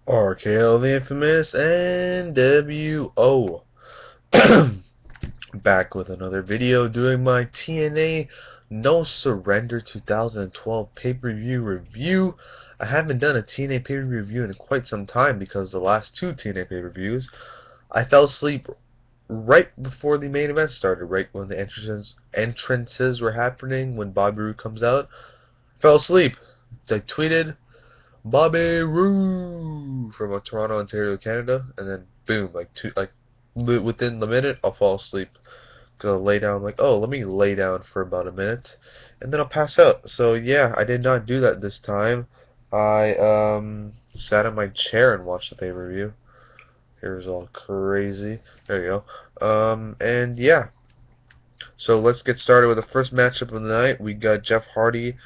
RKO the infamous NWO. Back with another video doing my TNA No Surrender 2012 pay-per-view review. I haven't done a TNA pay-per-view review in quite some time because the last two TNA pay-per-views I fell asleep right before the main event started, right when the entrances were happening, when Bobby Roode comes out. Fell asleep. I tweeted Bobby Roode from Toronto, Ontario, Canada, and then boom, within the minute, I'll fall asleep. Gonna lay down, like, oh, let me lay down for about a minute, and then I'll pass out. So yeah, I did not do that this time. I sat in my chair and watched the pay-per-view. Here's all crazy. There you go. And yeah. So let's get started with the first matchup of the night. We got Jeff Hardy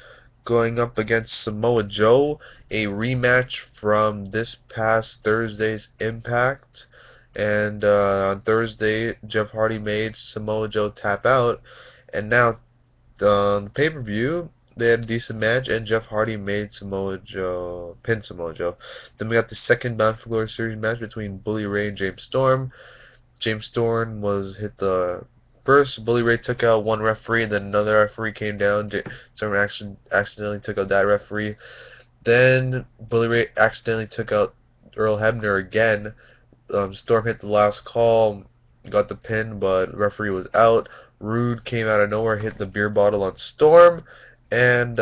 going up against Samoa Joe, a rematch from this past Thursday's Impact. And on Thursday, Jeff Hardy made Samoa Joe tap out, and now on the pay-per-view, they had a decent match, and Jeff Hardy made pinned Samoa Joe. Then we got the second Bound for Glory series match between Bully Ray and James Storm. James Storm was hit the first. Bully Ray took out one referee, and then another referee came down. Storm accidentally took out that referee. Then Bully Ray accidentally took out Earl Hebner again. Storm hit the last call, got the pin, but referee was out. Roode came out of nowhere, hit the beer bottle on Storm, and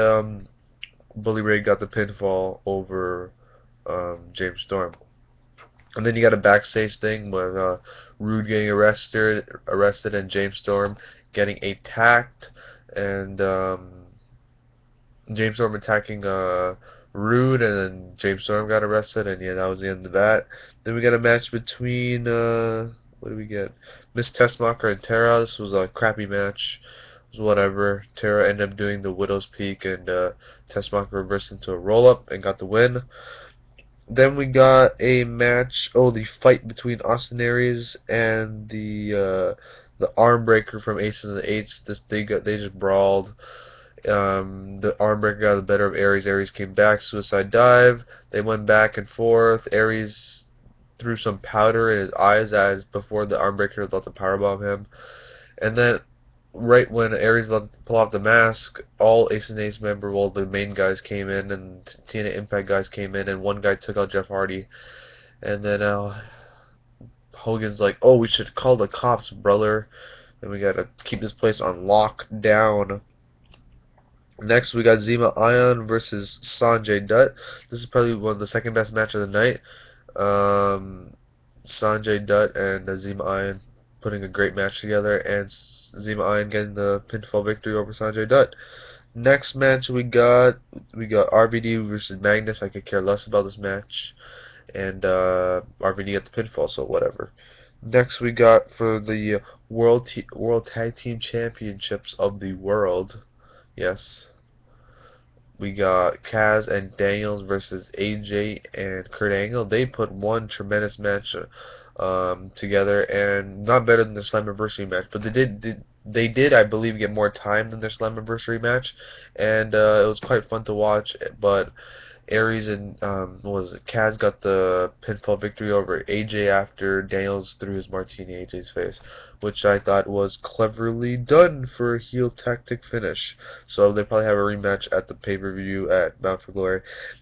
Bully Ray got the pinfall over James Storm. And then you got a backstage thing with Roode getting arrested, and James Storm getting attacked, and James Storm attacking Roode, and then James Storm got arrested, and yeah, that was the end of that. Then we got a match between what do we get? Miss Tessmacher and Tara. This was a crappy match. It was whatever. Tara ended up doing the Widow's Peak, and Tessmacher reversed into a roll-up and got the win. Then we got a match. Oh, the fight between Aries and the Armbreaker from Aces and Eights. They just brawled. The Armbreaker got the better of Aries. Aries came back, suicide dive. They went back and forth. Aries threw some powder in his eyes as before the Armbreaker was about to powerbomb him. And then, right when Aries was about to pull off the mask, all Ace and Ace members, well, the main guys came in, and TNA Impact guys came in, and one guy took out Jeff Hardy. And then Hogan's like, "Oh, we should call the cops, brother. And we gotta keep this place on lockdown." Next, we got Zema Ion versus Sonjay Dutt. This is probably one of the second best match of the night. Sonjay Dutt and Zema Ion putting a great match together, and Zema Ion getting the pinfall victory over Sonjay Dutt. Next match we got RVD versus Magnus. I could care less about this match, and RVD got the pinfall, so whatever. Next we got for the World Tag Team Championships of the world. Yes. We got Kaz and Daniels versus AJ and Kurt Angle. They put one tremendous match together, and not better than the Slammiversary match, but they did, I believe, get more time than their Slammiversary match, and it was quite fun to watch. But Aries and Kaz got the pinfall victory over AJ after Daniels threw his martini at AJ's face, which I thought was cleverly done for a heel tactic finish. So they probably have a rematch at the pay-per-view at Bound for Glory.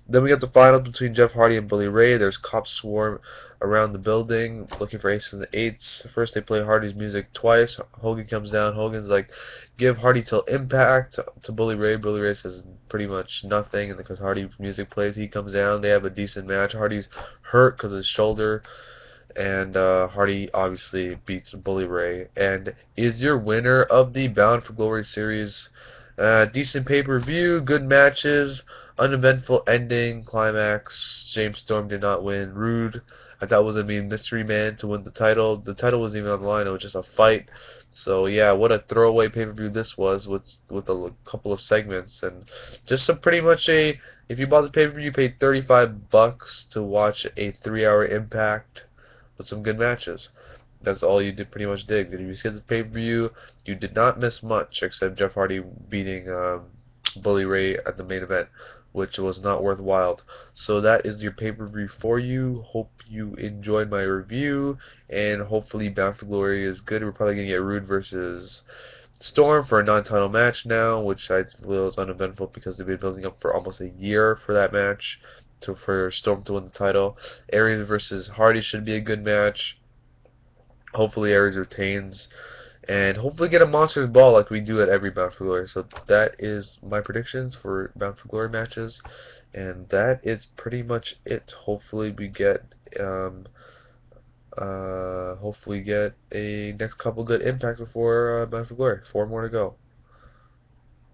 Then we got the finals between Jeff Hardy and Bully Ray. There's cops swarm around the building looking for Aces and Eights. First they play Hardy's music twice. Hogan comes down. Hogan's like, "Give Hardy till Impact" to Bully Ray. Bully Ray says pretty much nothing, and because Hardy's music plays, he comes down. They have a decent match. Hardy's hurt because of his shoulder, and Hardy obviously beats Bully Ray and is your winner of the Bound for Glory series. Decent pay-per-view, good matches, uneventful ending, climax. James Storm did not win. Roode, I thought, was going to be a mystery man to win the title. The title wasn't even on the line. It was just a fight. So yeah, what a throwaway pay-per-view this was, with a couple of segments, and just pretty much if you bought the pay-per-view, you paid $35 to watch a 3-hour Impact with some good matches. That's all you pretty much did. If you skip the pay-per-view, you did not miss much, except Jeff Hardy beating Bully Ray at the main event. which was not worthwhile. So that is your pay-per-view for you. Hope you enjoyed my review, and hopefully Bound for Glory is good. We're probably going to get Rude versus Storm for a non-title match now, which I feel is uneventful because they've been building up for almost a year for that match, for Storm to win the title. Aries versus Hardy should be a good match. Hopefully Aries retains, and hopefully get a Monsters Ball like we do at every Bound for Glory. So that is my predictions for Bound for Glory matches, and that is pretty much it. Hopefully we get a next couple good impacts before Bound for Glory. 4 more to go.